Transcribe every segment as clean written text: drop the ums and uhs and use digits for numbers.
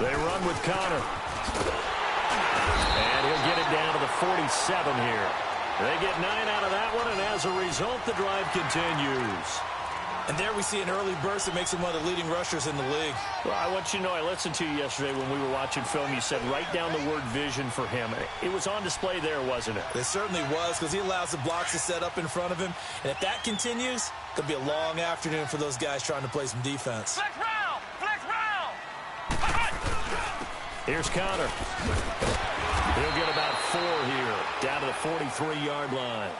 They run with Connor. And he'll get it down to the 47 here. They get 9 out of that one, and as a result, the drive continues. And there we see an early burst that makes him one of the leading rushers in the league. Well, I want you to know, I listened to you yesterday when we were watching film. You said write down the word vision for him. It was on display there, wasn't it? It certainly was, because he allows the blocks to set up in front of him. And if that continues, it could be a long afternoon for those guys trying to play some defense. Flex round! Flex round! Here's Connor. He'll get about 4 here, down to the 43-yard line.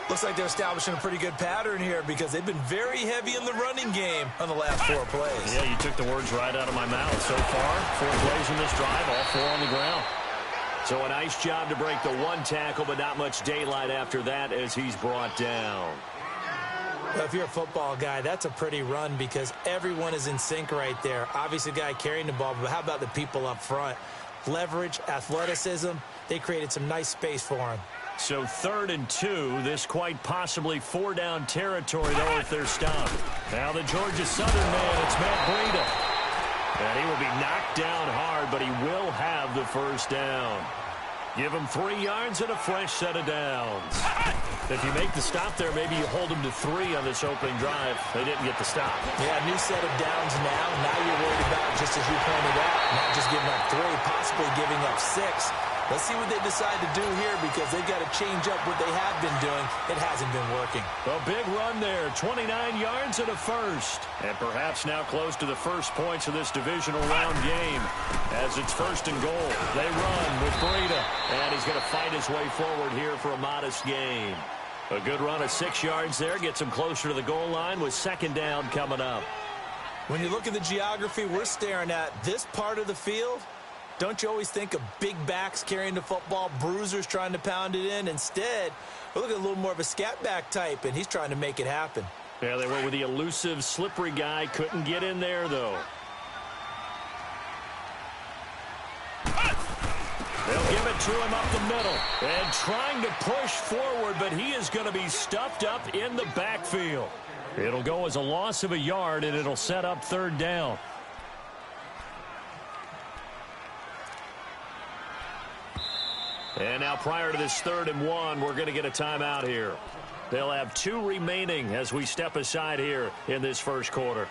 Looks like they're establishing a pretty good pattern here because they've been very heavy in the running game on the last 4 plays. Yeah, you took the words right out of my mouth. So far, 4 plays in this drive, all 4 on the ground. So a nice job to break the 1 tackle, but not much daylight after that as he's brought down. Well, if you're a football guy, that's a pretty run because everyone is in sync right there. Obviously, the guy carrying the ball, but how about the people up front? Leverage, athleticism, they created some nice space for him. So 3rd and 2, this quite possibly 4-down territory, though, if they're stopped. Now the Georgia Southern man, it's Matt Breida. And he will be knocked down hard, but he will have the first down. Give him 3 yards and a fresh set of downs. If you make the stop there, maybe you hold him to 3 on this opening drive. They didn't get the stop. Yeah, new set of downs now. Now you're worried about, just as you pointed out, not just giving up 3, possibly giving up 6. Let's see what they decide to do here because they've got to change up what they have been doing. It hasn't been working. A big run there, 29 yards and a first. And perhaps now close to the first points of this divisional round game as it's 1st and goal. They run with Breida, and he's going to fight his way forward here for a modest gain. A good run of 6 yards there gets him closer to the goal line with 2nd down coming up. When you look at the geography we're staring at, this part of the field, don't you always think of big backs carrying the football, bruisers trying to pound it in? Instead, we're looking at a little more of a scat back type, and he's trying to make it happen. Yeah, they went with the elusive, slippery guy. Couldn't get in there, though. They'll give it to him up the middle. And trying to push forward, but he is going to be stuffed up in the backfield. It'll go as a loss of a yard, and it'll set up 3rd down. And now prior to this 3rd and 1, we're going to get a timeout here. They'll have 2 remaining as we step aside here in this first quarter.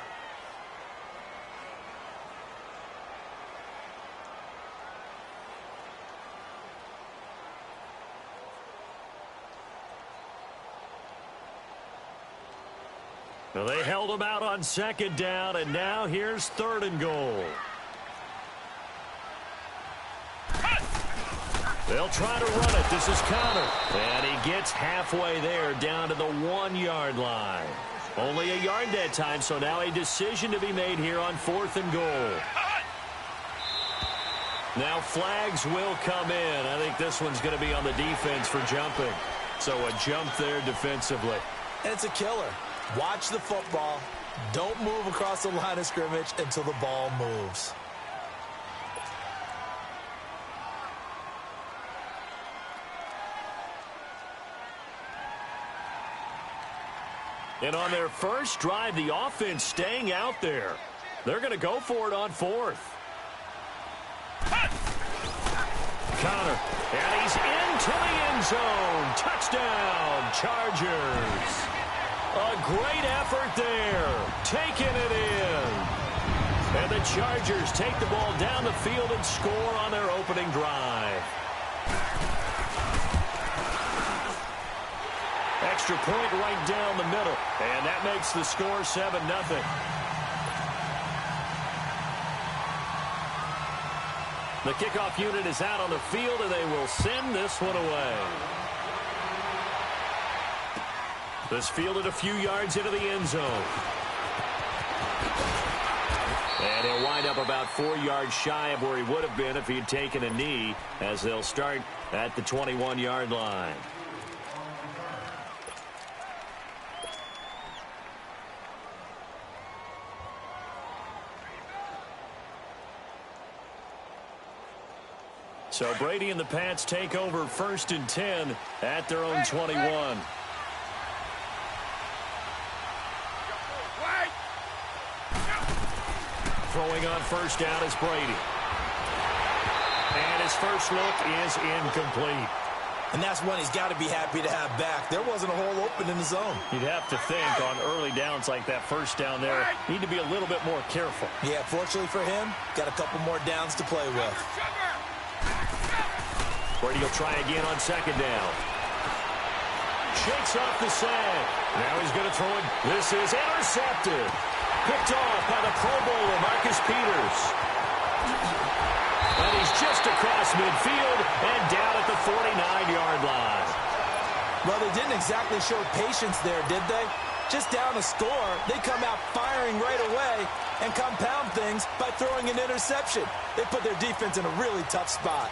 Well, they held them out on 2nd down, and now here's 3rd and goal. They'll try to run it. This is Connor. And he gets halfway there down to the 1-yard line. Only a yard that time, so now a decision to be made here on 4th and goal. Now flags will come in. I think this one's going to be on the defense for jumping. So a jump there defensively. And it's a killer. Watch the football. Don't move across the line of scrimmage until the ball moves. And on their first drive, the offense staying out there. They're going to go for it on 4th. Connor, and he's into the end zone. Touchdown, Chargers. A great effort there, taking it in. And the Chargers take the ball down the field and score on their opening drive. Extra point right down the middle, and that makes the score 7-0. The kickoff unit is out on the field, and they will send this one away. This fielded a few yards into the end zone. And he'll wind up about 4 yards shy of where he would have been if he had taken a knee, as they'll start at the 21-yard line. So Brady and the Pats take over 1st and 10 at their own 21. Throwing on 1st down is Brady. his first look is incomplete. And that's one he's got to be happy to have back. There wasn't a hole open in the zone. You'd have to think on early downs like that first down there, need to be a little bit more careful. Yeah, fortunately for him, got a couple more downs to play with. Brady will try again on second down. Shakes off the sand. Now he's going to throw it. This is intercepted. Picked off by the Pro Bowler, Marcus Peters. And he's just across midfield and down at the 49-yard line. Well, they didn't exactly show patience there, did they? Just down a score, they come out firing right away and compound things by throwing an interception. They put their defense in a really tough spot.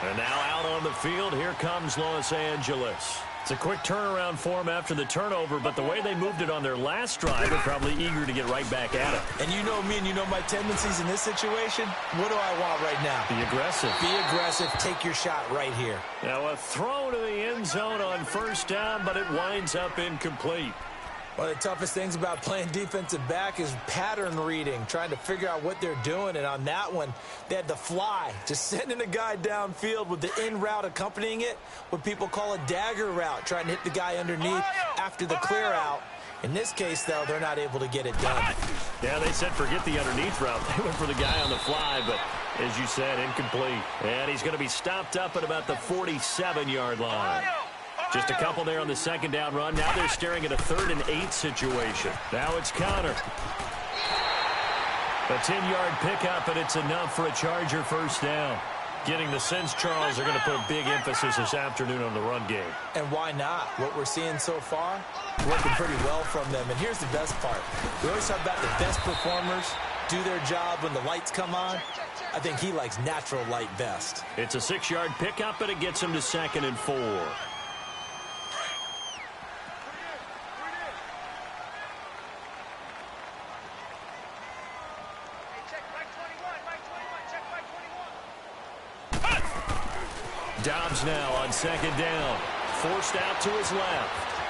And now out on the field, here comes Los Angeles. It's a quick turnaround for them after the turnover, but the way they moved it on their last drive, they're probably eager to get right back at it. And you know me and you know my tendencies in this situation. What do I want right now? Be aggressive. Be aggressive. Take your shot right here. Now a throw to the end zone on first down, but it winds up incomplete. One of the toughest things about playing defensive back is pattern reading, trying to figure out what they're doing. And on that one, they had the fly, just sending a guy downfield with the in route accompanying it, what people call a dagger route, trying to hit the guy underneath after the clear out. In this case, though, they're not able to get it done. Yeah, they said forget the underneath route. They went for the guy on the fly, but as you said, incomplete. And he's going to be stopped up at about the 47-yard line. Just a couple there on the second down run. Now they're staring at a 3rd and 8 situation. Now it's Connor. A 10-yard pickup, and it's enough for a Charger first down. Getting the sense, Charles, are going to put big emphasis this afternoon on the run game. And why not? What we're seeing so far, working pretty well from them. And here's the best part. We always talk about the best performers do their job when the lights come on. I think he likes natural light best. It's a 6-yard pickup, and it gets him to 2nd and 4. Dobbs now on second down. Forced out to his left.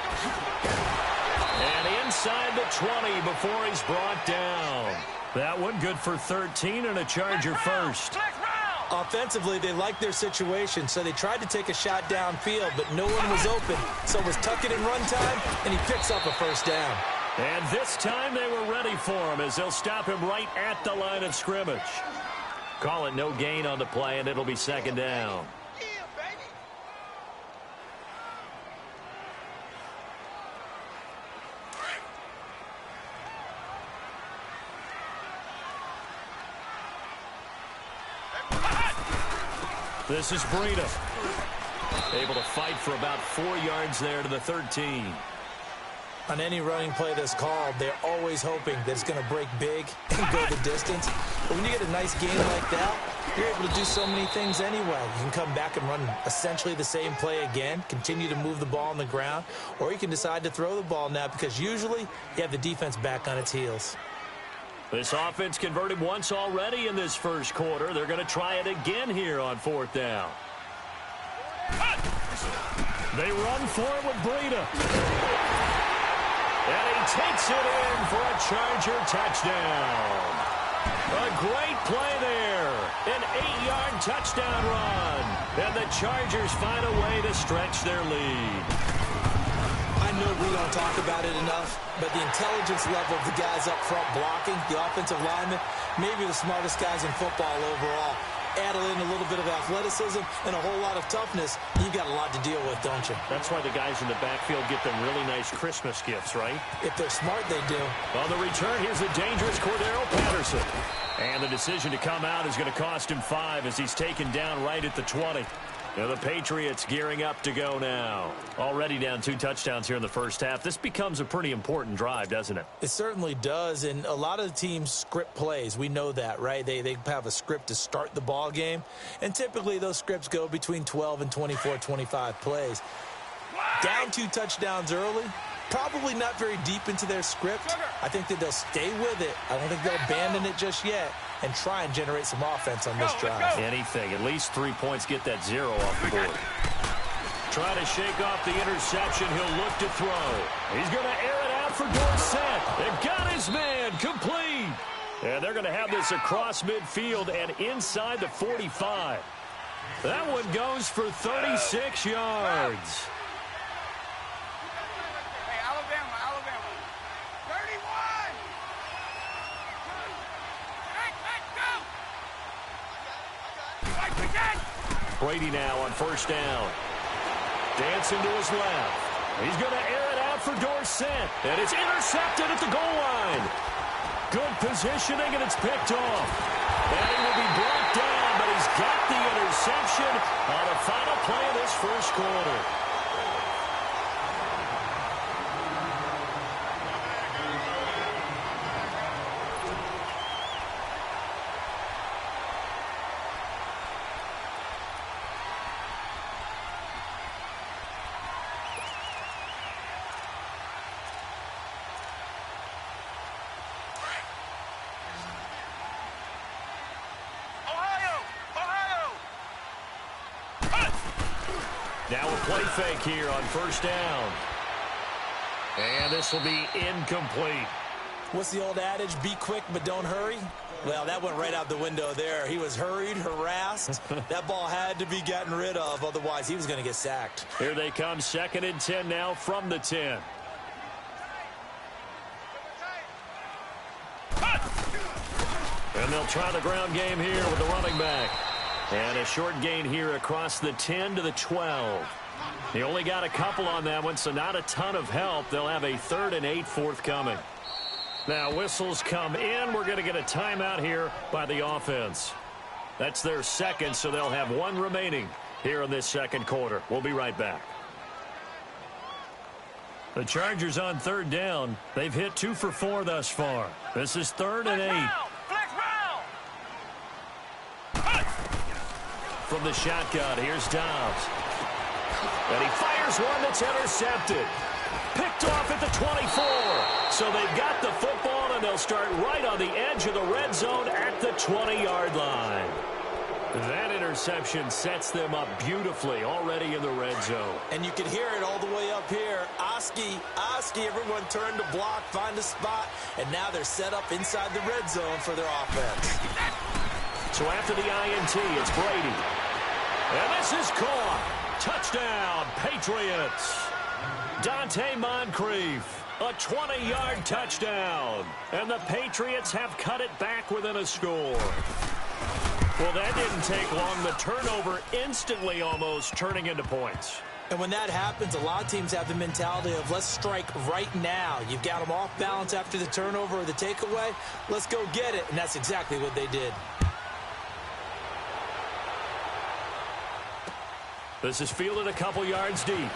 And inside the 20 before he's brought down. That one good for 13 and a Charger first. Offensively, they liked their situation, so they tried to take a shot downfield, but no one was open. So it was tuck it in run time, and he picks up a first down. And this time they were ready for him as they'll stop him right at the line of scrimmage. Call it no gain on the play, and it'll be second down. This is Breida. Able to fight for about 4 yards there to the 13. On any running play that's called, they're always hoping that it's going to break big and go the distance. But when you get a nice game like that, you're able to do so many things anyway. You can come back and run essentially the same play again, continue to move the ball on the ground, or you can decide to throw the ball now because usually you have the defense back on its heels. This offense converted once already in this first quarter. They're going to try it again here on 4th down. They run for it with Breida. And he takes it in for a Charger touchdown. A great play there. An 8-yard touchdown run. And the Chargers find a way to stretch their lead. I know we don't talk about it enough, but the intelligence level of the guys up front blocking, the offensive linemen, maybe the smartest guys in football overall. Add in a little bit of athleticism and a whole lot of toughness, you've got a lot to deal with, don't you? That's why the guys in the backfield get them really nice Christmas gifts, right? If they're smart, they do. On the return, here's the dangerous Cordero Patterson. And the decision to come out is going to cost him 5 as he's taken down right at the 20. Now the Patriots gearing up to go now. Already down 2 touchdowns here in the first half. This becomes a pretty important drive, doesn't it? It certainly does, and a lot of the teams script plays. We know that, right? They have a script to start the ball game, and typically those scripts go between 12 and 24, 25 plays. Down 2 touchdowns early, probably not very deep into their script. I think that they'll stay with it. I don't think they'll abandon it just yet and try and generate some offense on this drive. Anything. At least 3 points, get that 0 off the board. Try to shake off the interception. He'll look to throw. He's going to air it out for Dorsett. They've got his man complete. And they're going to have this across midfield and inside the 45. That one goes for 36 yards. Hey, Alabama. 31. Go. Brady now on first down. Dancing to his left. He's going to air it out for Dorsett. And it's intercepted at the goal line. Good positioning, and it's picked off. And he will be brought down, but he's got the interception on the final play of this first quarter. Now a play fake here on first down. And this will be incomplete. What's the old adage? Be quick, but don't hurry. Well, that went right out the window there. He was hurried, harassed. That ball had to be gotten rid of. Otherwise, he was going to get sacked. Here they come, 2nd and 10 now from the 10. And they'll try the ground game here with the running back. And a short gain here across the 10 to the 12. He only got a couple on that one, so not a ton of help. They'll have a 3rd and 8 forthcoming. Now whistles come in. We're going to get a timeout here by the offense. That's their second, so they'll have one remaining here in this second quarter. We'll be right back. The Chargers on 3rd down. They've hit 2 for 4 thus far. This is 3rd and 8. From the shotgun, here's Dobbs. And he fires one that's intercepted. Picked off at the 24. So they've got the football, and they'll start right on the edge of the red zone at the 20-yard line. That interception sets them up beautifully already in the red zone. And you can hear it all the way up here. Oski, everyone turned to block, find a spot, and now they're set up inside the red zone for their offense. So after the INT, it's Brady. And this is caught. Touchdown, Patriots. Dante Moncrief, a 20-yard touchdown. And the Patriots have cut it back within a score. Well, that didn't take long. The turnover instantly almost turning into points. And when that happens, a lot of teams have the mentality of let's strike right now. You've got them off balance after the turnover or the takeaway. Let's go get it. And that's exactly what they did. This is fielded a couple yards deep.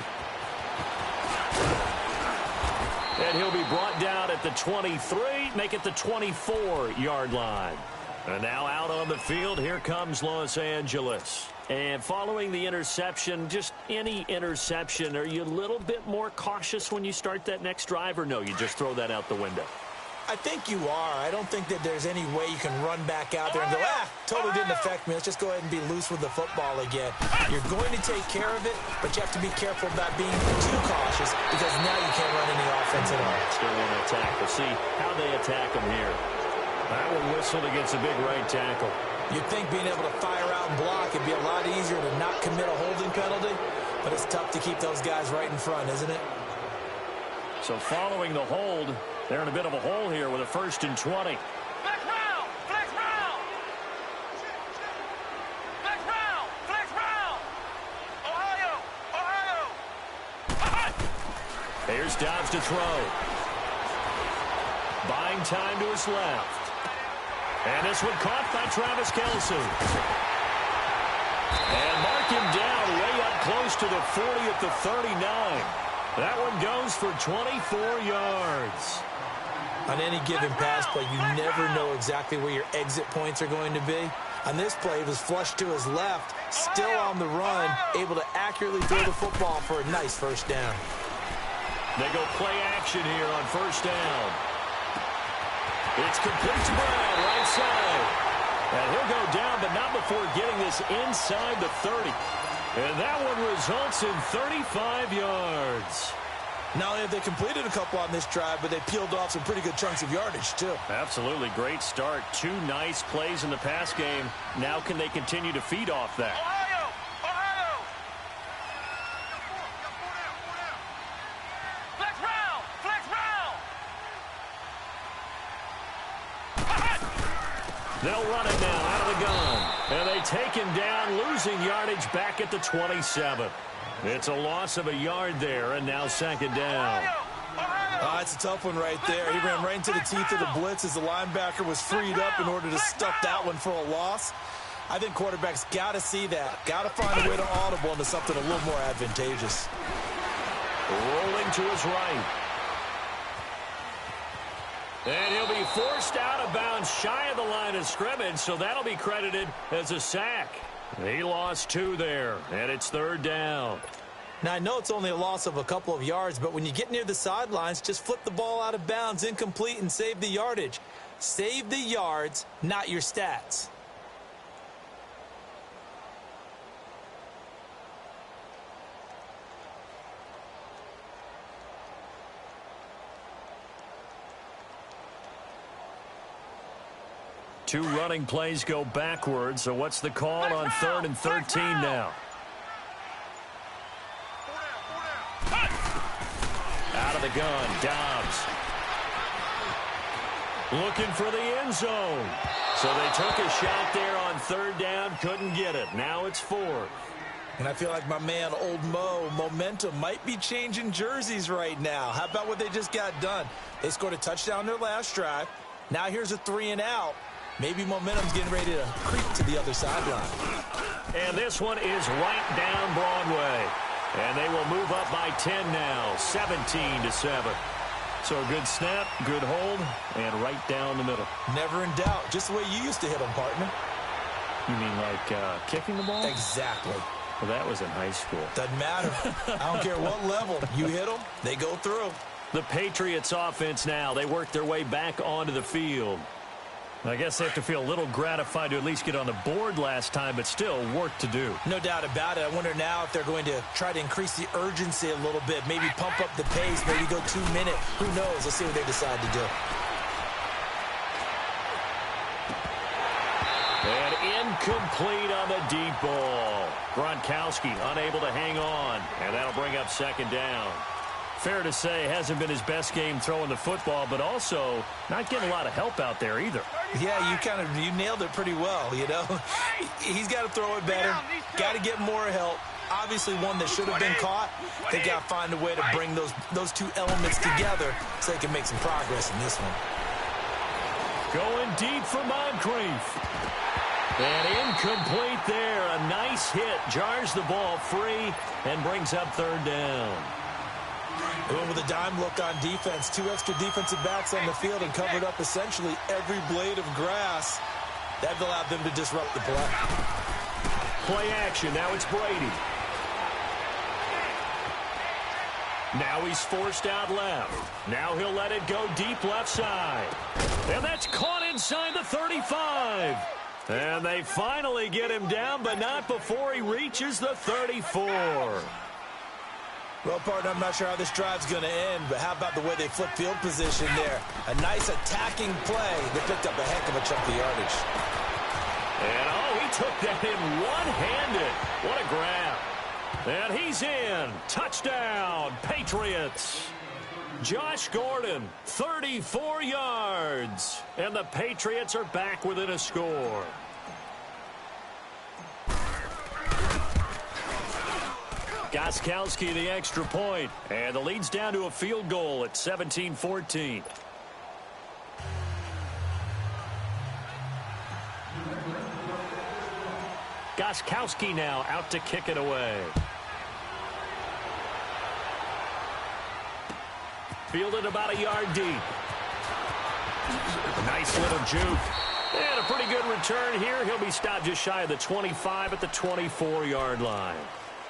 And he'll be brought down at the 23, make it the 24-yard line. And now out on the field, here comes Los Angeles. And following the interception, just any interception, are you a little bit more cautious when you start that next drive, or no, you just throw that out the window? I think you are. I don't think that there's any way you can run back out there and go, totally didn't affect me. Let's just go ahead and be loose with the football again. You're going to take care of it, but you have to be careful about being too cautious because now you can't run any offense at all. Still want to attack. We'll see how they attack them here. That one whistled against a big right tackle. You'd think being able to fire out and block would be a lot easier to not commit a holding penalty, but it's tough to keep those guys right in front, isn't it? So following the hold, they're in a bit of a hole here with a 1st and 20. Flex round! Flex round! Flex round! Flex round! Ohio! Here's Dobbs to throw. Buying time to his left. And this one caught by Travis Kelce. And mark him down way up close to the 40 at the 39. That one goes for 24 yards. On any given pass play, you never know exactly where your exit points are going to be. On this play, it was flushed to his left, still on the run, able to accurately throw the football for a nice first down. They go play action here on first down. It's complete to Brown, right side. And he'll go down, but not before getting this inside the 30. And that one results in 35 yards. Not only have they completed a couple on this drive, but they peeled off some pretty good chunks of yardage, too. Absolutely great start. 2 nice plays in the pass game. Now can they continue to feed off that? Ohio! Ohio! Flex round! Flex round! They'll run it now out of the gun. And they take him down, losing yardage back at the 27. It's a loss of a yard there, and now second down. That's a tough one right there. He ran right into the teeth of the blitz as the linebacker was freed up in order to stuff that one for a loss. I think quarterbacks got to see that. Got to find a way to audible into something a little more advantageous. Rolling to his right. And he'll be forced out of bounds shy of the line of scrimmage, so that'll be credited as a sack. He lost 2 there, and it's third down. Now, I know it's only a loss of a couple of yards, but when you get near the sidelines, just flip the ball out of bounds, incomplete, and save the yardage. Save the yards, not your stats. Two running plays go backwards, so what's the call on 3rd and 13 now? Out of the gun, Dobbs. Looking for the end zone. So they took a shot there on 3rd down, couldn't get it. Now it's 4th. And I feel like my man, Old Mo, momentum might be changing jerseys right now. How about what they just got done? They scored a touchdown their last drive. Now here's a 3 and out. Maybe momentum's getting ready to creep to the other sideline. And this one is right down Broadway. And they will move up by 10 now, 17-7. So a good snap, good hold, and right down the middle. Never in doubt. Just the way you used to hit them, partner. You mean like kicking the ball? Exactly. Well, that was in high school. Doesn't matter. I don't care what level. You hit them, they go through. The Patriots offense now. They work their way back onto the field. I guess they have to feel a little gratified to at least get on the board last time, but still work to do. No doubt about it. I wonder now if they're going to try to increase the urgency a little bit, maybe pump up the pace, maybe go 2 minute. Who knows? Let's see what they decide to do. And incomplete on the deep ball. Gronkowski unable to hang on, and that'll bring up second down. Fair to say, hasn't been his best game throwing the football, but also not getting a lot of help out there either. Yeah, you nailed it pretty well, you know. He's got to throw it better, got to get more help. Obviously one that should have been caught. They got to find a way to bring those two elements together so they can make some progress in this one. Going deep for Moncrief. And incomplete there. A nice hit. Jars the ball free and brings up third down. Going with a dime look on defense. 2 extra defensive backs on the field and covered up essentially every blade of grass. That allowed them to disrupt the play. Play action. Now it's Brady. Now he's forced out left. Now he'll let it go deep left side. And that's caught inside the 35. And they finally get him down, but not before he reaches the 34. Well, partner, I'm not sure how this drive's going to end, but how about the way they flip field position there? A nice attacking play that picked up a heck of a chunk of yardage. And, oh, he took that in one-handed. What a grab. And he's in. Touchdown, Patriots. Josh Gordon, 34 yards. And the Patriots are back within a score. Gostkowski the extra point, and the lead's down to a field goal at 17-14. Gostkowski now out to kick it away. Fielded about a yard deep. Nice little juke. And a pretty good return here. He'll be stopped just shy of the 25 at the 24-yard line.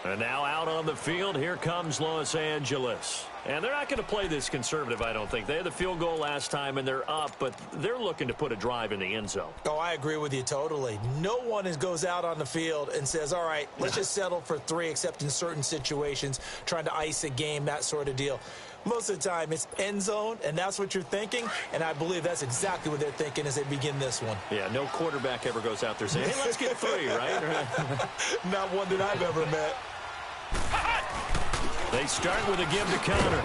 And now out on the field, here comes Los Angeles. And they're not going to play this conservative, I don't think. They had the field goal last time, and they're up, but they're looking to put a drive in the end zone. Oh, I agree with you totally. No one goes out on the field and says, all right, let's just settle for 3, except in certain situations, trying to ice a game, that sort of deal. Most of the time, it's end zone, and that's what you're thinking, and I believe that's exactly what they're thinking as they begin this one. Yeah, no quarterback ever goes out there saying, hey, let's get 3, right? Not one that I've ever met. They start with a give to counter.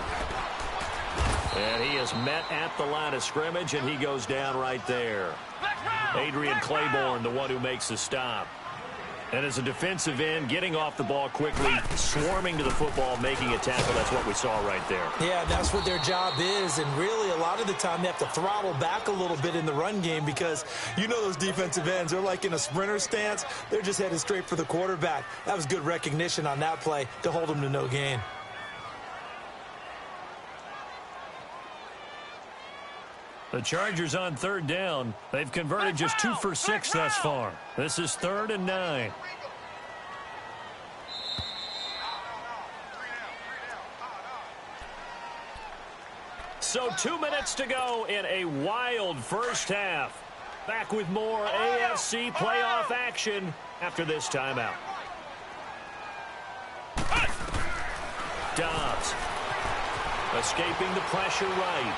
And he is met at the line of scrimmage, and he goes down right there. Adrian Claiborne, the one who makes the stop. And as a defensive end, getting off the ball quickly, swarming to the football, making a tackle, that's what we saw right there. Yeah, that's what their job is, and really a lot of the time they have to throttle back a little bit in the run game because you know those defensive ends, they're like in a sprinter stance. They're just headed straight for the quarterback. That was good recognition on that play to hold them to no gain. The Chargers on 3rd down. They've converted just 2 for 6 thus far. This is 3rd and 9. So 2 minutes to go in a wild first half. Back with more AFC playoff action after this timeout. Dobbs escaping the pressure right.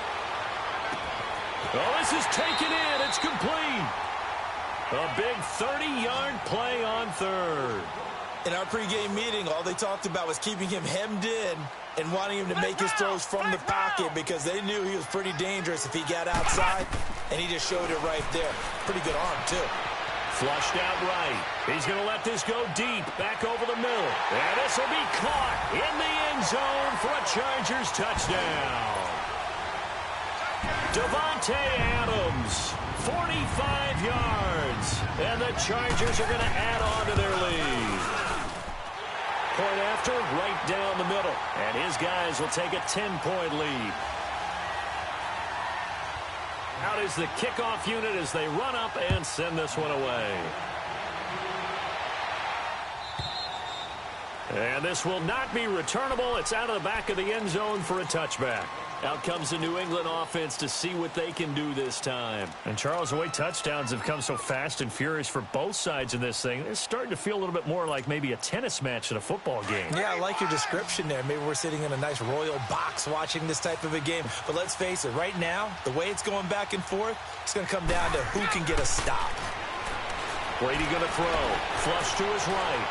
Oh, this is taken in. It's complete. A big 30-yard play on 3rd. In our pregame meeting, all they talked about was keeping him hemmed in and wanting him to make his throws from the pocket because they knew he was pretty dangerous if he got outside, and he just showed it right there. Pretty good arm, too. Flushed out right. He's going to let this go deep, back over the middle. And this will be caught in the end zone for a Chargers touchdown. Davante Adams, 45 yards, and the Chargers are going to add on to their lead. Point after, right down the middle, and his guys will take a 10-point lead. Out is the kickoff unit as they run up and send this one away. And this will not be returnable. It's out of the back of the end zone for a touchback. Out comes the New England offense to see what they can do this time. And, Charles, the way touchdowns have come so fast and furious for both sides in this thing, it's starting to feel a little bit more like maybe a tennis match than a football game. Yeah, I like your description there. Maybe we're sitting in a nice royal box watching this type of a game. But let's face it, right now, the way it's going back and forth, it's going to come down to who can get a stop. Brady going to throw. Flush to his right.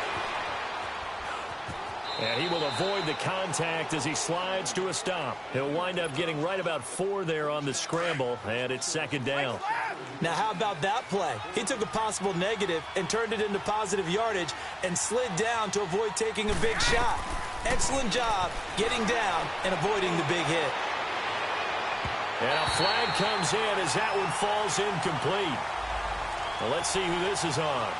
And he will avoid the contact as he slides to a stop. He'll wind up getting right about 4 there on the scramble, and it's 2nd down. Now, how about that play? He took a possible negative and turned it into positive yardage and slid down to avoid taking a big shot. Excellent job getting down and avoiding the big hit. And a flag comes in as that one falls incomplete. Well, let's see who this is on.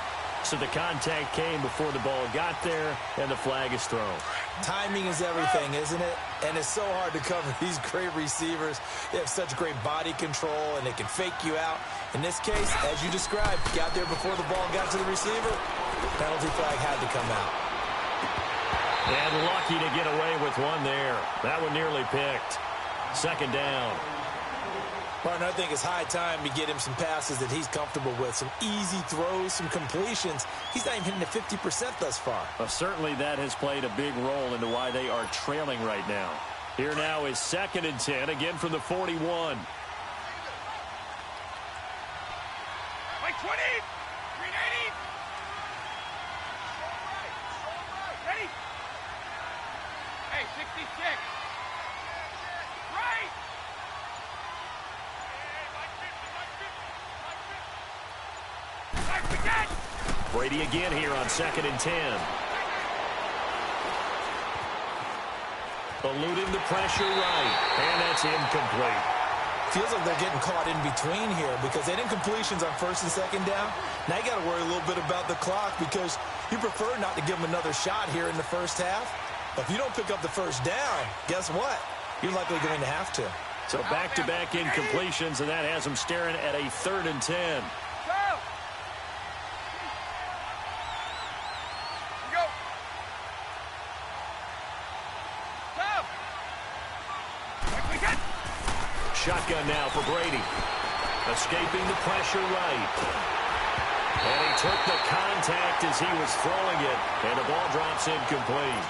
So the contact came before the ball got there, and the flag is thrown. Timing is everything, isn't it? And it's so hard to cover these great receivers. They have such great body control, and they can fake you out. In this case, as you described, got there before the ball got to the receiver. Penalty flag had to come out. And lucky to get away with one there. That one nearly picked. 2nd down. Partner, I think it's high time to get him some passes that he's comfortable with. Some easy throws, some completions. He's not even hitting at 50% thus far. Well, certainly that has played a big role into why they are trailing right now. Here now is 2nd and 10, again from the 41. Like 20, 380. Ready? Hey, 66. Right. Brady again here on 2nd and 10. Eluding the pressure right, and that's incomplete. Feels like they're getting caught in between here because they didn't completions on 1st and 2nd down. Now you got to worry a little bit about the clock because you prefer not to give them another shot here in the first half. But if you don't pick up the 1st down, guess what? You're likely going to have to. So back-to-back incompletions, and that has them staring at a 3rd and 10. Shotgun now for Brady. Escaping the pressure right. And he took the contact as he was throwing it. And the ball drops incomplete.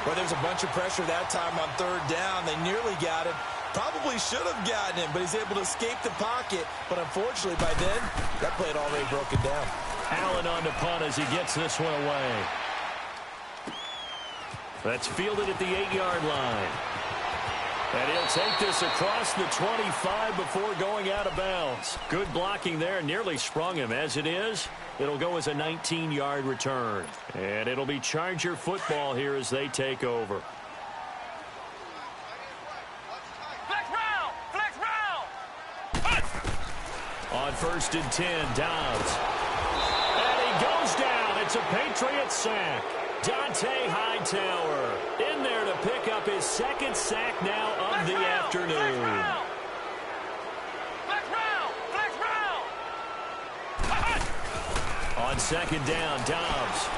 Well, there's a bunch of pressure that time on third down. They nearly got him. Probably should have gotten him, but he's able to escape the pocket. But unfortunately, by then, that play had already broken down. Allen on the punt as he gets this one away. That's fielded at the 8-yard line. And he'll take this across the 25 before going out of bounds. Good blocking there. Nearly sprung him. As it is, it'll go as a 19-yard return. And it'll be Charger football here as they take over. Flex round! Flex round! On 1st and 10, Dobbs. And he goes down. It's a Patriot sack. Dante Hightower in there to pick up his second sack now of the afternoon. Flex round! Flex round! On 2nd down, Dobbs.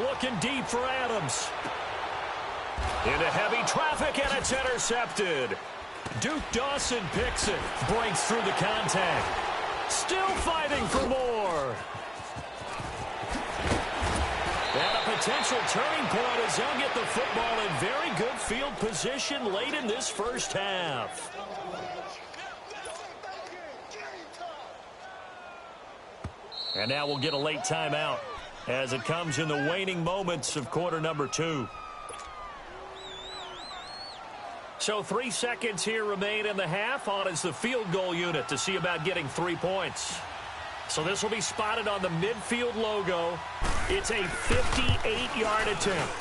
Looking deep for Adams. Into heavy traffic, and it's intercepted. Duke Dawson picks it, breaks through the contact. Still fighting for more. And a potential turning point as they'll get the football in very good field position late in this first half. And now we'll get a late timeout as it comes in the waning moments of quarter number 2. So 3 seconds here remain in the half. On is the field goal unit to see about getting 3 points. So this will be spotted on the midfield logo. It's a 58-yard attempt.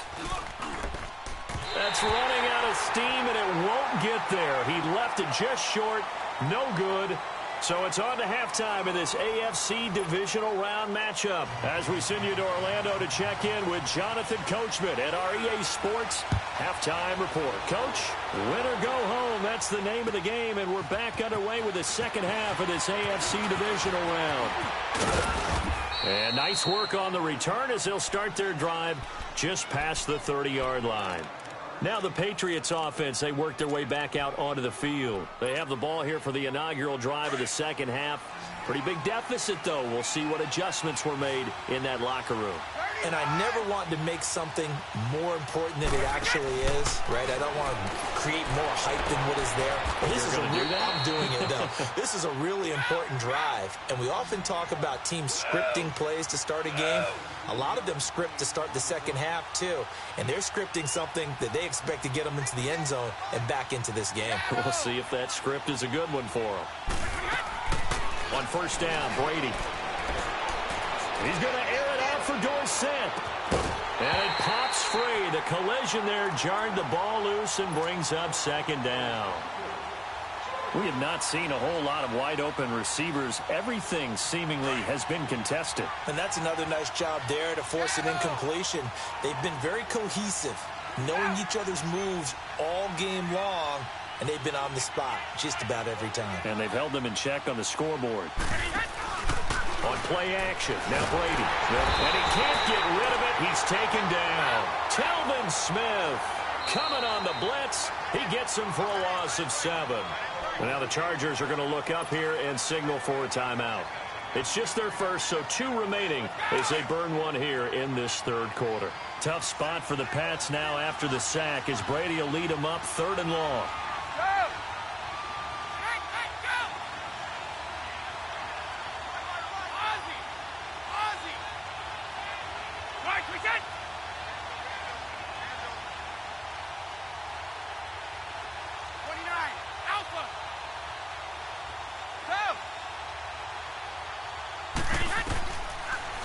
That's running out of steam, and it won't get there. He left it just short. No good. So it's on to halftime in this AFC divisional round matchup as we send you to Orlando to check in with Jonathan Coachman at our EA Sports Halftime Report. Coach, win or go home, that's the name of the game, and we're back underway with the second half of this AFC divisional round. And nice work on the return as they'll start their drive just past the 30-yard line. Now the Patriots offense, they work their way back out onto the field. They have the ball here for the inaugural drive of the second half. Pretty big deficit, though. We'll see what adjustments were made in that locker room. And I never want to make something more important than it actually is, right? I don't want to create more hype than what is there. But this is I'm doing it, though. This is a really important drive. And we often talk about teams scripting plays to start a game. A lot of them script to start the second half, too. And they're scripting something that they expect to get them into the end zone and back into this game. We'll see if that script is a good one for them. On 1st down, Brady. He's going to air it out for Dorsett. And it pops free. The collision there jarred the ball loose and brings up 2nd down. We have not seen a whole lot of wide-open receivers. Everything seemingly has been contested. And that's another nice job there to force an incompletion. They've been very cohesive, knowing each other's moves all game long, and they've been on the spot just about every time. And they've held them in check on the scoreboard. On play action, now Brady. And he can't get rid of it. He's taken down. Telvin Smith coming on the blitz. He gets him for a loss of 7. Now the Chargers are going to look up here and signal for a timeout. It's just their first, so 2 remaining as they burn one here in this third quarter. Tough spot for the Pats now after the sack as Brady will lead them up 3rd and long.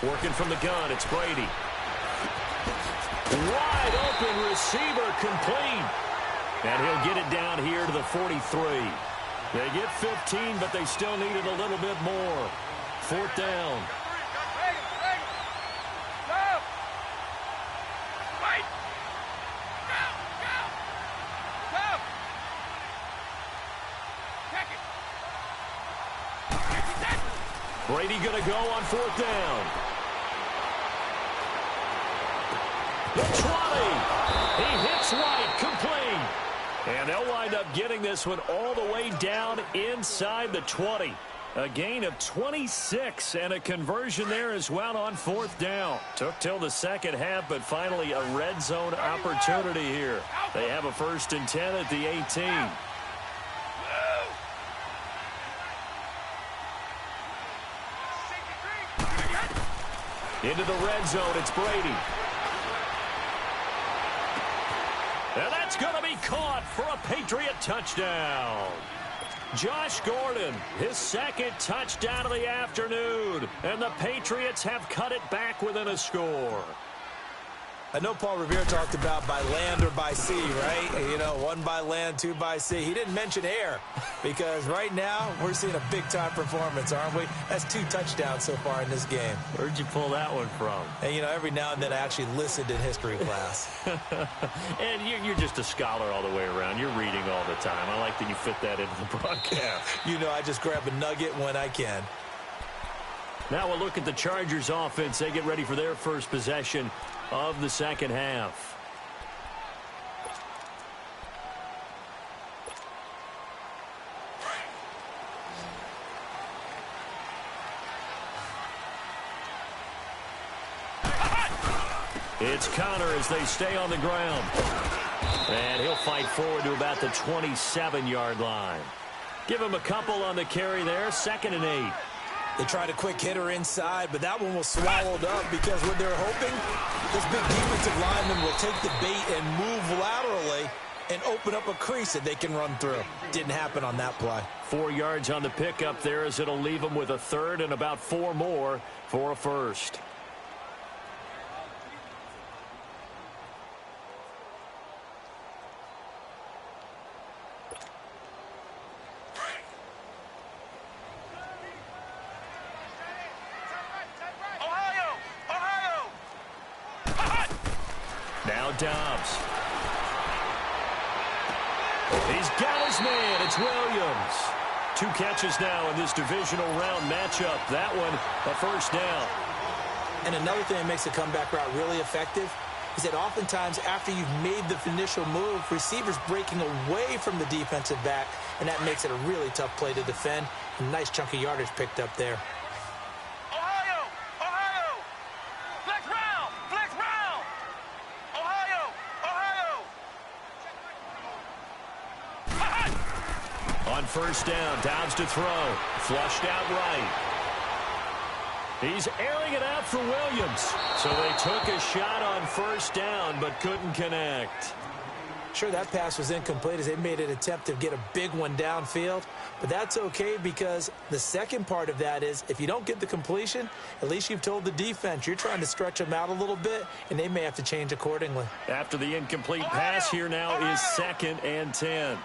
Working from the gun, it's Brady. Wide open receiver, complete. And he'll get it down here to the 43. They get 15, but they still needed a little bit more. 4th down. Brady going to go on 4th down. The 20. He hits White, complete. And they'll wind up getting this one all the way down inside the 20. A gain of 26 and a conversion there as well on 4th down. Took till the second half, but finally a red zone opportunity here. They have a 1st and 10 at the 18. Into the red zone, it's Brady. And that's going to be caught for a Patriot touchdown. Josh Gordon, his 2nd touchdown of the afternoon. And the Patriots have cut it back within a score. I know Paul Revere talked about by land or by sea, right? You know, 1 by land, 2 by sea. He didn't mention air because right now we're seeing a big-time performance, aren't we? That's 2 touchdowns so far in this game. Where'd you pull that one from? And, you know, every now and then I actually listened in history class. And you're just a scholar all the way around. You're reading all the time. I like that you fit that into the broadcast. You know, I just grab a nugget when I can. Now we'll look at the Chargers offense. They get ready for their first possession of the second half. It's Connor as they stay on the ground. And he'll fight forward to about the 27-yard line. Give him a couple on the carry there. 2nd and 8. They tried a quick hitter inside, but that one was swallowed up because what they're hoping, this big defensive lineman will take the bait and move laterally and open up a crease that they can run through. Didn't happen on that play. 4 yards on the pickup there as it'll leave them with a 3rd and about 4 more for a 1st. Now Dobbs. He's got his man. It's Williams. 2 catches now in this divisional round matchup. That one, a 1st down. And another thing that makes the comeback route really effective is that oftentimes after you've made the initial move, receivers breaking away from the defensive back, and that makes it a really tough play to defend. A nice chunk of yardage picked up there. On 1st down, Dobbs to throw. Flushed out right. He's airing it out for Williams. So they took a shot on 1st down, but couldn't connect. Sure, that pass was incomplete as they made an attempt to get a big one downfield. But that's okay because the second part of that is if you don't get the completion, at least you've told the defense you're trying to stretch them out a little bit, and they may have to change accordingly. After the incomplete pass, here now is 2nd and 10.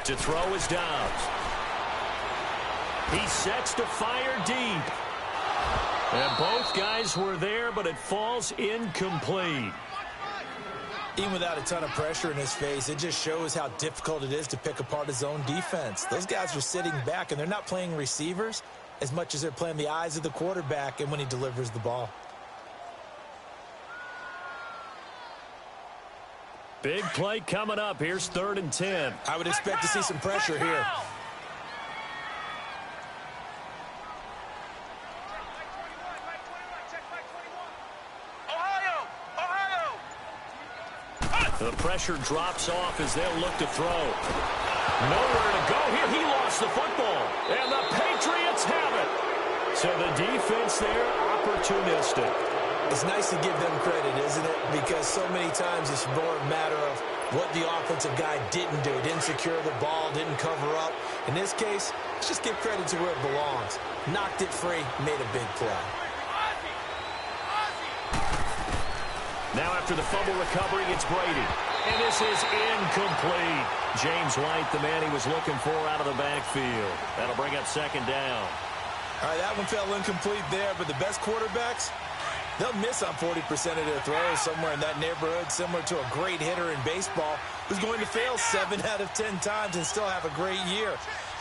To throw is Dobbs. He sets to fire deep. And both guys were there, but it falls incomplete. Even without a ton of pressure in his face, it just shows how difficult it is to pick apart his own defense. Those guys are sitting back, and they're not playing receivers as much as they're playing the eyes of the quarterback and when he delivers the ball. Big play coming up. Here's 3rd and 10. I would expect to see some pressure here. The pressure drops off as they'll look to throw. Nowhere to go here. He lost the football. And the Patriots have it. So the defense there, opportunistic. It's nice to give them credit, isn't it? Because so many times it's more a matter of what the offensive guy didn't do. Didn't secure the ball, didn't cover up. In this case, let's just give credit to where it belongs. Knocked it free, made a big play. Now after the fumble recovery, it's Brady. And this is incomplete. James White, the man he was looking for out of the backfield. That'll bring up 2nd down. All right, that one fell incomplete there, but the best quarterbacks, they'll miss on 40% of their throws, somewhere in that neighborhood, similar to a great hitter in baseball who's going to fail 7 out of 10 times and still have a great year.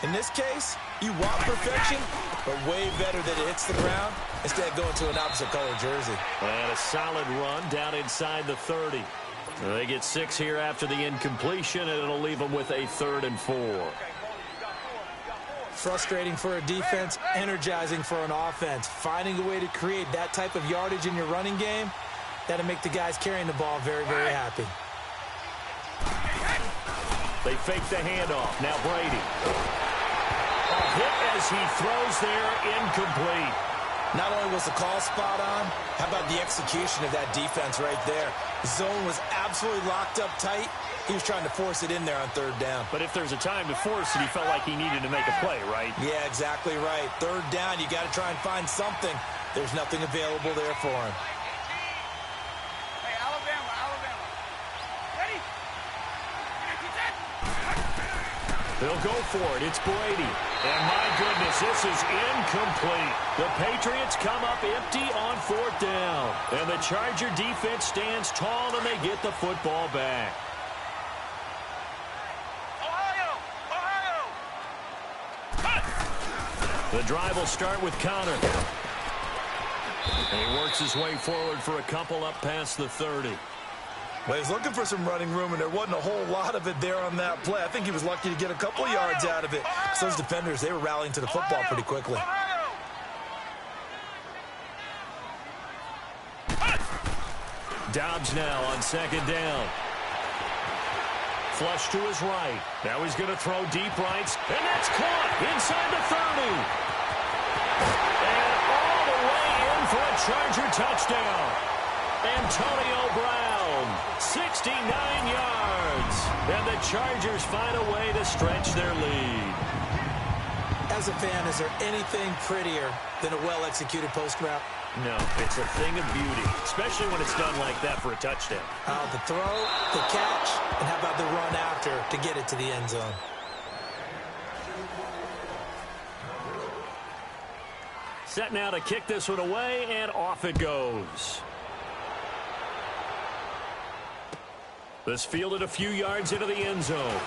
In this case, you want perfection, but way better that it hits the ground instead of going to an opposite color jersey. And a solid run down inside the 30. They get 6 here after the incompletion, and it'll leave them with a 3rd and 4. Frustrating for a defense, energizing for an offense. Finding a way to create that type of yardage in your running game, that'll make the guys carrying the ball very, very happy. They fake the handoff. Now Brady. A hit as he throws there, incomplete. Not only was the call spot on, how about the execution of that defense right there? The zone was absolutely locked up tight. He was trying to force it in there on 3rd down. But if there's a time to force it, he felt like he needed to make a play, right? Yeah, exactly right. 3rd down, you got to try and find something. There's nothing available there for him. Hey, Alabama. Ready? They'll go for it. It's Brady. And my goodness, this is incomplete. The Patriots come up empty on 4th down. And the Charger defense stands tall, and they get the football back. The drive will start with Connor. And he works his way forward for a couple up past the 30. Well, he's looking for some running room, and there wasn't a whole lot of it there on that play. I think he was lucky to get a couple of yards out of it. So those defenders, they were rallying to the football pretty quickly. Dobbs now on 2nd down. Flush to his right. Now he's going to throw deep rights, and that's caught inside the 30. And all the way in for a Charger touchdown. Antonio Brown, 69 yards. And the Chargers find a way to stretch their lead. As a fan, is there anything prettier than a well-executed post route? No, it's a thing of beauty, especially when it's done like that for a touchdown. The throw, the catch, and how about the run after to get it to the end zone? Set now to kick this one away, and off it goes. This fielded a few yards into the end zone.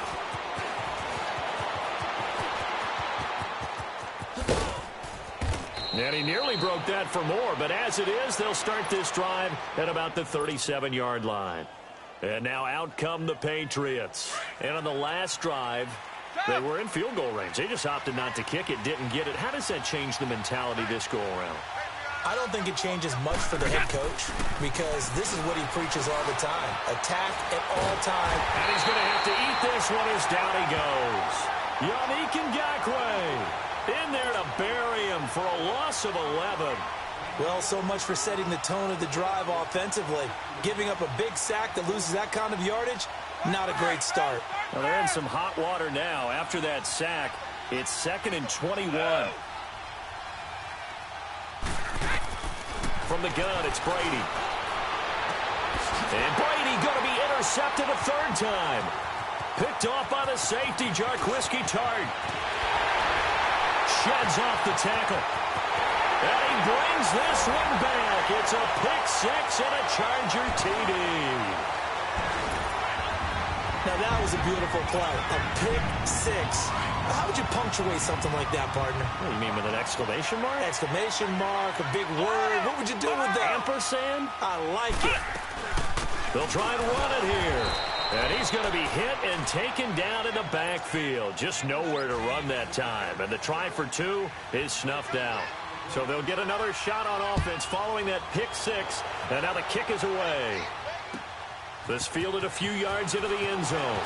And he nearly broke that for more, but as it is, they'll start this drive at about the 37-yard line. And now out come the Patriots. And on the last drive, they were in field goal range. They just opted not to kick it, didn't get it. How does that change the mentality this go-around? I don't think it changes much for the head coach because this is what he preaches all the time. Attack at all times. And he's going to have to eat this one as down he goes. Yannick Ngakoue in there to bury him for a loss of 11. Well, so much for setting the tone of the drive offensively. Giving up a big sack that loses that kind of yardage, not a great start. Well, they're in some hot water now. After that sack, it's 2nd and 21. From the gun, it's Brady. And Brady going to be intercepted a 3rd time. Picked off by the safety, Jarquiski Tart. Sheds off the tackle. And he brings this one back. It's a pick 6 and a Charger TD. Now that was a beautiful play. A pick 6. How would you punctuate something like that, partner? What do you mean, with an exclamation mark? Exclamation mark, a big word. What would you do with that? Ampersand? I like it. They'll try and run it here. And he's going to be hit and taken down in the backfield. Just nowhere to run that time. And the try for 2 is snuffed out. So they'll get another shot on offense following that pick 6. And now the kick is away. This fielded a few yards into the end zone.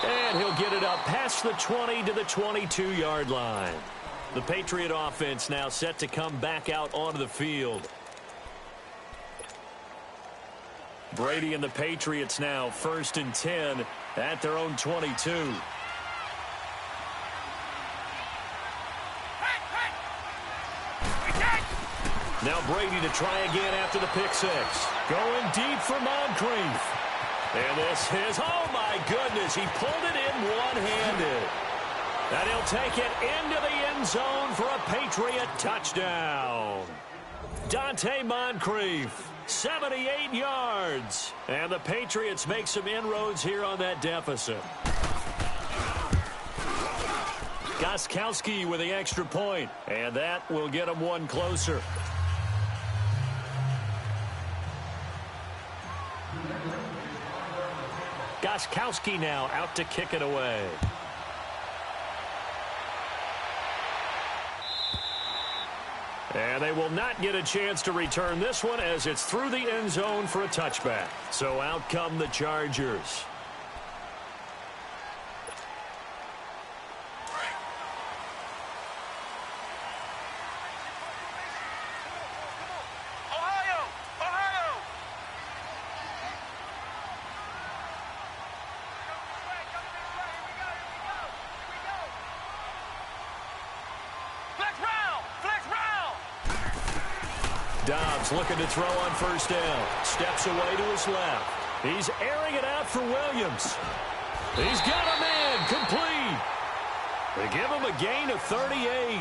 And he'll get it up past the 20 to the 22-yard line. The Patriot offense now set to come back out onto the field. Brady and the Patriots now 1st and 10 at their own 22. Now Brady to try again after the pick 6. Going deep for Moncrief. And this is, oh my goodness, he pulled it in one-handed. And he'll take it into the end zone for a Patriot touchdown. Dante Moncrief, 78 yards. And the Patriots make some inroads here on that deficit. Gostkowski with the extra point. And that will get him one closer. Gostkowski now out to kick it away. And they will not get a chance to return this one as it's through the end zone for a touchback. So out come the Chargers. Dobbs looking to throw on first down. Steps away to his left. He's airing it out for Williams. He's got a man complete. They give him a gain of 38.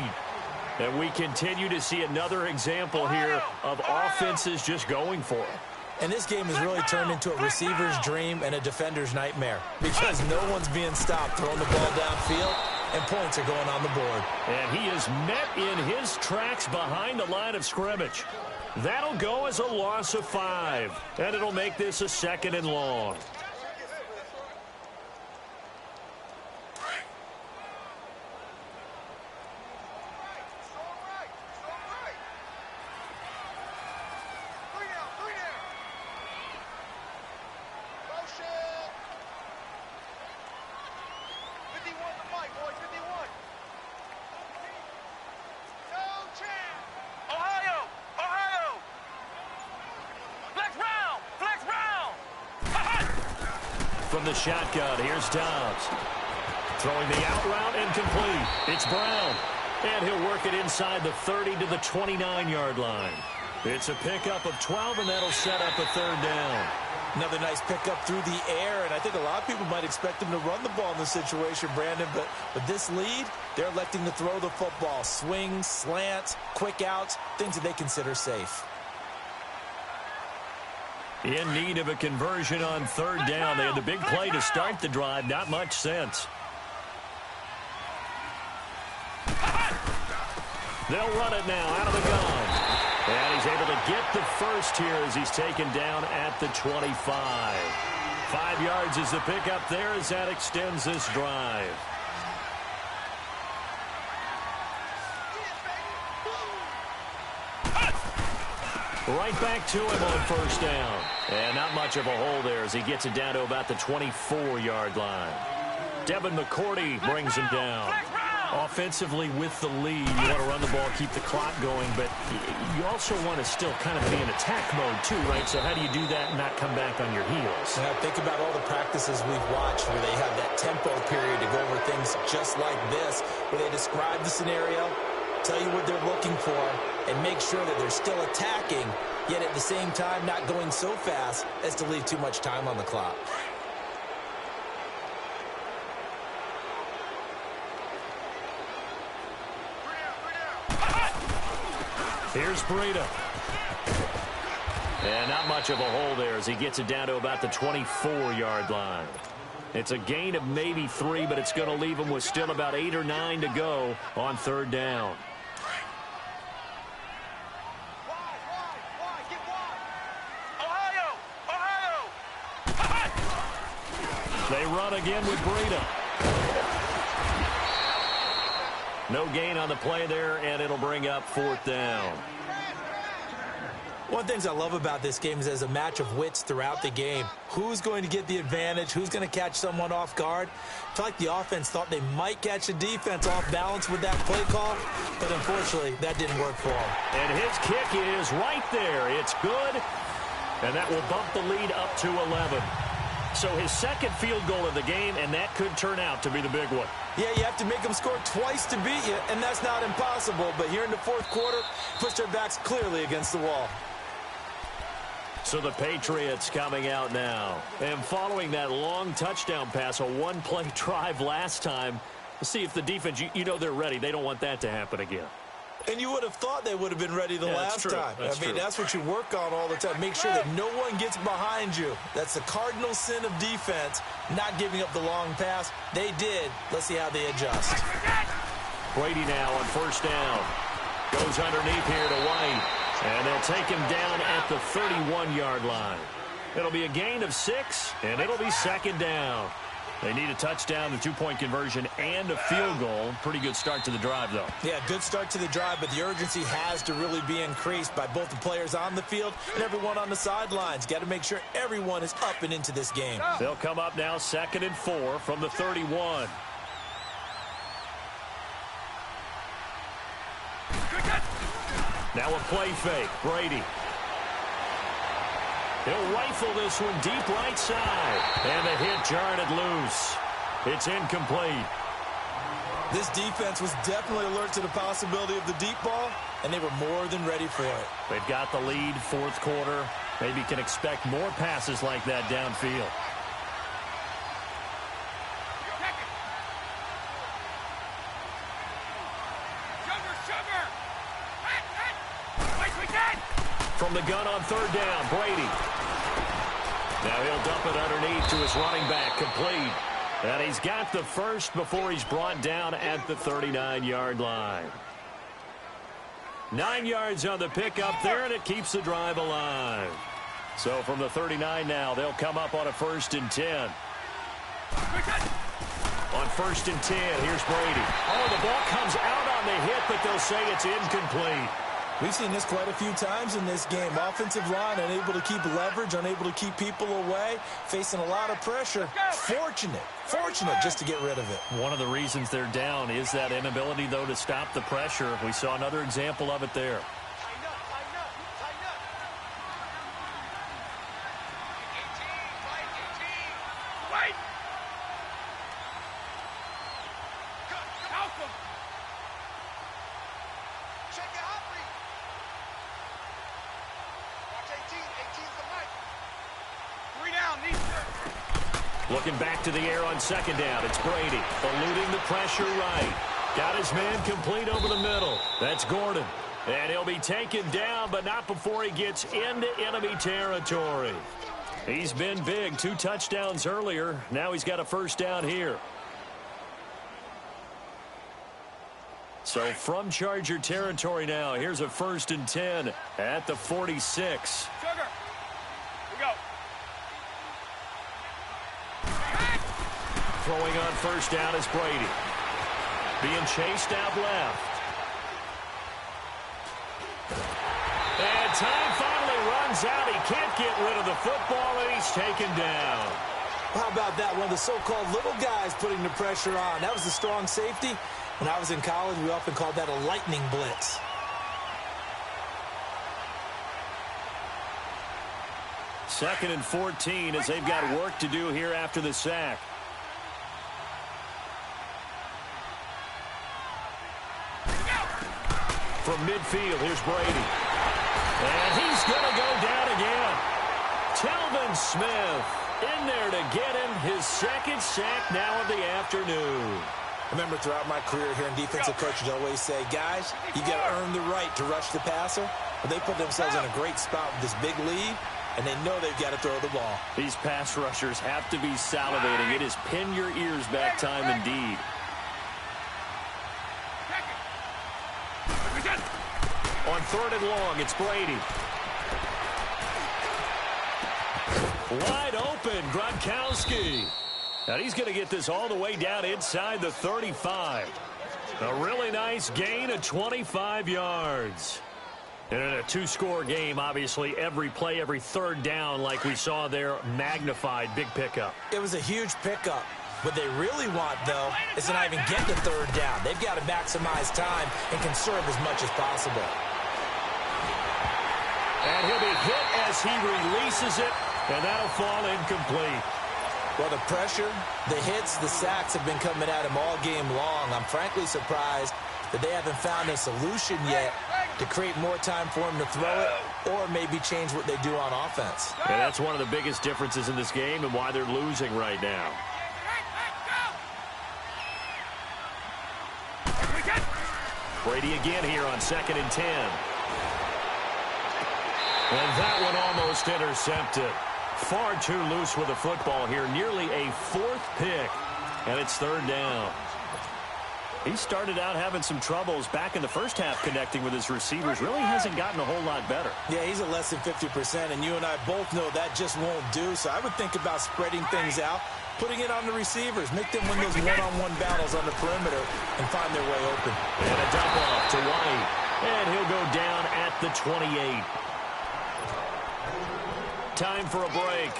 And we continue to see another example here of offenses just going for it. And this game has really turned into a receiver's dream and a defender's nightmare because no one's being stopped throwing the ball downfield, and points are going on the board. And he is met in his tracks behind the line of scrimmage. That'll go as a loss of 5, and it'll make this a 2nd and long. From the shotgun, here's Dobbs. Throwing the out route incomplete. It's Brown. And he'll work it inside the 30 to the 29-yard line. It's a pickup of 12, and that'll set up a 3rd down. Another nice pickup through the air, and I think a lot of people might expect him to run the ball in this situation, Brandon, but with this lead, they're electing to throw the football. Swings, slants, quick outs, things that they consider safe. In need of a conversion on 3rd down. They had the big play to start the drive. Not much sense. They'll run it now out of the gun. And he's able to get the first here as he's taken down at the 25. 5 yards is the pickup there as that extends this drive. Right back to him on 1st down. And not much of a hole there as he gets it down to about the 24-yard line. Devin McCourty brings him down. Offensively with the lead, you want to run the ball, keep the clock going, but you also want to still kind of be in attack mode too, right? So how do you do that and not come back on your heels? Now think about all the practices we've watched where they have that tempo period to go over things just like this, where they describe the scenario, tell you what they're looking for, and make sure that they're still attacking, yet at the same time not going so fast as to leave too much time on the clock. Here's Breida. And not much of a hole there as he gets it down to about the 24-yard line. It's a gain of maybe 3, but it's going to leave him with still about 8 or 9 to go on 3rd down. They run again with Breida. No gain on the play there, and it'll bring up 4th down. One of the things I love about this game is there's a match of wits throughout the game. Who's going to get the advantage? Who's going to catch someone off guard? I feel like the offense thought they might catch the defense off balance with that play call, but unfortunately, that didn't work for them. And his kick is right there. It's good, and that will bump the lead up to 11. So his 2nd field goal of the game, and that could turn out to be the big one. Yeah, you have to make them score twice to beat you, and that's not impossible. But here in the 4th quarter, push their backs clearly against the wall. So the Patriots coming out now. And following that long touchdown pass, a 1-play drive last time, let's see if the defense, you know they're ready. They don't want that to happen again. And you would have thought they would have been ready the last time. That's what you work on all the time. Make sure that no one gets behind you. That's the cardinal sin of defense, not giving up the long pass. They did. Let's see how they adjust. Brady now on 1st down. Goes underneath here to White. And they'll take him down at the 31-yard line. It'll be a gain of 6, and it'll be second down. They need a touchdown, the two-point conversion, and a field goal. Pretty good start to the drive, though. Yeah, good start to the drive, but the urgency has to really be increased by both the players on the field and everyone on the sidelines. Got to make sure everyone is up and into this game. They'll come up now 2nd and 4 from the 31. Now a play fake. Brady. He'll rifle this one deep right side. And the hit jarred it loose. It's incomplete. This defense was definitely alert to the possibility of the deep ball, and they were more than ready for it. They've got the lead, 4th quarter. Maybe can expect more passes like that downfield. From the gun on 3rd down, Brady. Now he'll dump it underneath to his running back, complete. And he's got the first before he's brought down at the 39-yard line. 9 yards on the pickup there, and it keeps the drive alive. So from the 39 now, they'll come up on a 1st and 10. On 1st and 10, here's Brady. Oh, the ball comes out on the hit, but they'll say it's incomplete. We've seen this quite a few times in this game. Offensive line unable to keep leverage, unable to keep people away, facing a lot of pressure. Fortunate just to get rid of it. One of the reasons they're down is that inability, though, to stop the pressure. We saw another example of it there. Looking back to the air on 2nd down. It's Brady eluding the pressure right. Got his man complete over the middle. That's Gordon. And he'll be taken down, but not before he gets into enemy territory. He's been big. 2 touchdowns earlier. Now he's got a 1st down here. So from Charger territory now, here's a 1st and 10 at the 46. Sugar. We go. Throwing on 1st down is Brady. Being chased out left. And time finally runs out. He can't get rid of the football, and he's taken down. How about that? One of the so-called little guys putting the pressure on. That was the strong safety. When I was in college, we often called that a lightning blitz. Second and 14 as they've got work to do here after the sack. From midfield, here's Brady. And he's going to go down again. Telvin Smith in there to get him his 2nd sack now of the afternoon. I remember throughout my career hearing defensive coaches always say, guys, you got to earn the right to rush the passer. But they put themselves in a great spot with this big lead, and they know they've got to throw the ball. These pass rushers have to be salivating. It is pin your ears back time indeed. On 3rd and long, it's Brady. Wide open, Gronkowski. And he's going to get this all the way down inside the 35. A really nice gain of 25 yards. And in a 2-score game, obviously, every play, every 3rd down, like we saw there, magnified. Big pickup. It was a huge pickup. What they really want, though, is to not even get the 3rd down. They've got to maximize time and conserve as much as possible. And he'll be hit as he releases it, and that'll fall incomplete. Well, the pressure, the hits, the sacks have been coming at him all game long. I'm frankly surprised that they haven't found a solution yet to create more time for him to throw it or maybe change what they do on offense. And that's one of the biggest differences in this game and why they're losing right now. Brady again here on 2nd and 10. And that one almost intercepted. Far too loose with the football here. Nearly a 4th pick. And it's 3rd down. He started out having some troubles back in the first half connecting with his receivers. Really hasn't gotten a whole lot better. Yeah, he's at less than 50%, and you and I both know that just won't do. So I would think about spreading things out, putting it on the receivers, make them win those one-on-one battles on the perimeter, and find their way open. And a dump off to White. And he'll go down at the 28. Time for a break.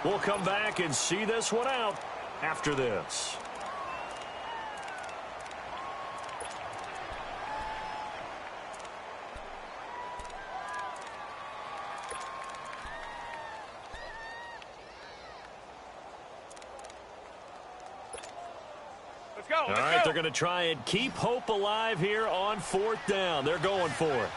We'll come back and see this one out after this. Let's go. All right, they're going to try and keep hope alive here on 4th down. They're going for it.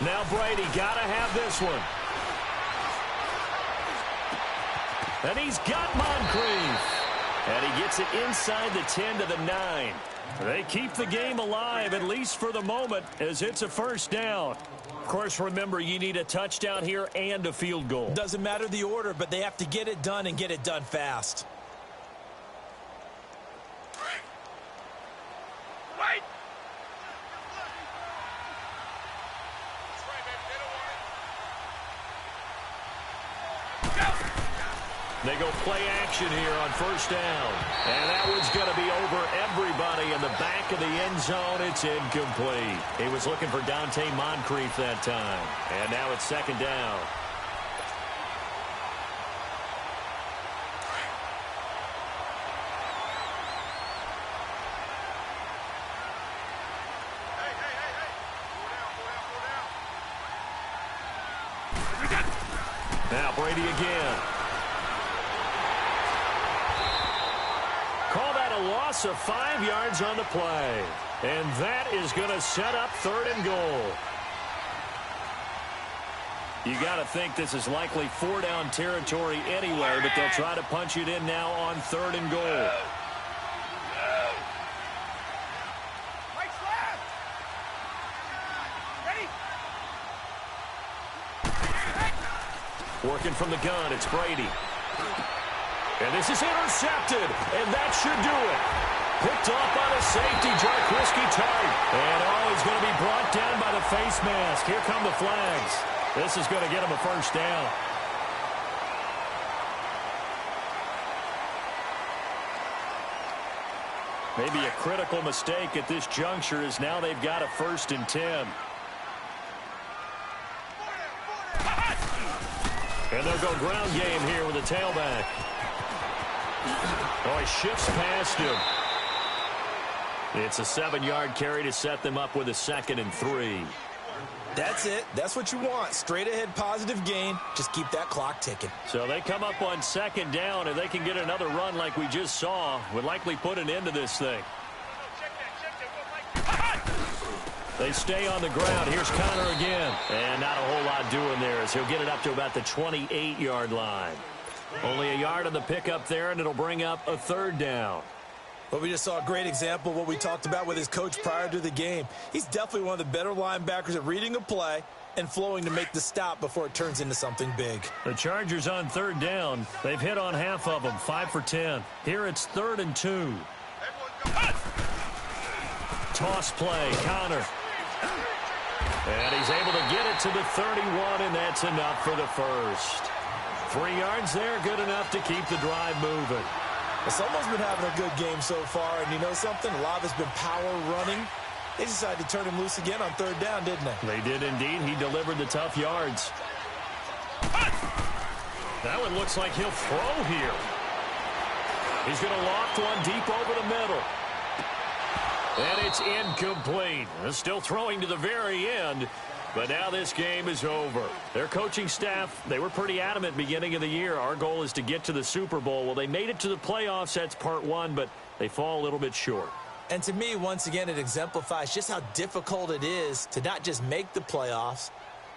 Now Brady got to have this one. And he's got Moncrief. And he gets it inside the 10 to the 9. They keep the game alive, at least for the moment, as it's a 1st down. Of course, remember, you need a touchdown here and a field goal. Doesn't matter the order, but they have to get it done and get it done fast. Right. They go play action here on 1st down. And that one's going to be over everybody in the back of the end zone. It's incomplete. He was looking for Dante Moncrief that time. And now it's 2nd down. Now Brady again. Call that a loss of 5 yards on the play. And that is going to set up 3rd and goal. You got to think this is likely 4-down territory anyway, but they'll try to punch it in now on 3rd and goal. Working from the gun, it's Brady. And this is intercepted, and that should do it. Picked off by the safety, Jarquiski Tart. And he's going to be brought down by the face mask. Here come the flags. This is going to get him a 1st down. Maybe a critical mistake at this juncture is now they've got a 1st and 10. And they'll go ground game here with a tailback. Oh, he shifts past him. It's a 7-yard carry to set them up with a 2nd and 3. That's it. That's what you want. Straight ahead positive gain. Just keep that clock ticking. So they come up on 2nd down, and they can get another run like we just saw. Would likely put an end to this thing. They stay on the ground. Here's Connor again. And not a whole lot doing there as he'll get it up to about the 28-yard line. Only a yard on the pickup there, and it'll bring up a 3rd down. But we just saw a great example of what we talked about with his coach prior to the game. He's definitely one of the better linebackers at reading a play and flowing to make the stop before it turns into something big. The Chargers on 3rd down. They've hit on half of them, 5 for 10. Here it's 3rd and 2. Toss play, Connor. And he's able to get it to the 31, and that's enough for the 1st. 3 yards there, good enough to keep the drive moving. Someone's been having a good game so far, and you know something? A lot of it's been power running. They decided to turn him loose again on 3rd down, didn't they? They did indeed. He delivered the tough yards. That one looks like he'll throw here. He's going to loft one deep over the middle. And it's incomplete. Still throwing to the very end. But now this game is over. Their coaching staff, they were pretty adamant beginning of the year. Our goal is to get to the Super Bowl. Well, they made it to the playoffs. That's part 1, but they fall a little bit short. And to me, once again, it exemplifies just how difficult it is to not just make the playoffs,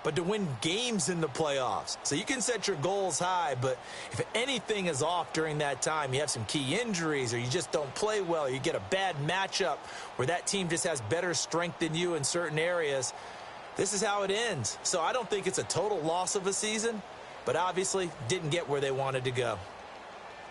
but to win games in the playoffs. So you can set your goals high, but if anything is off during that time, you have some key injuries or you just don't play well, or you get a bad matchup where that team just has better strength than you in certain areas, this is how it ends. So I don't think it's a total loss of a season, but obviously didn't get where they wanted to go.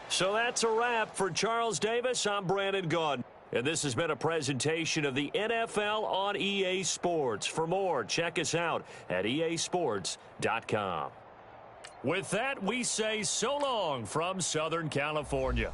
So that's a wrap for Charles Davis. I'm Brandon Gaudin. And this has been a presentation of the NFL on EA Sports. For more, check us out at easports.com. With that, we say so long from Southern California.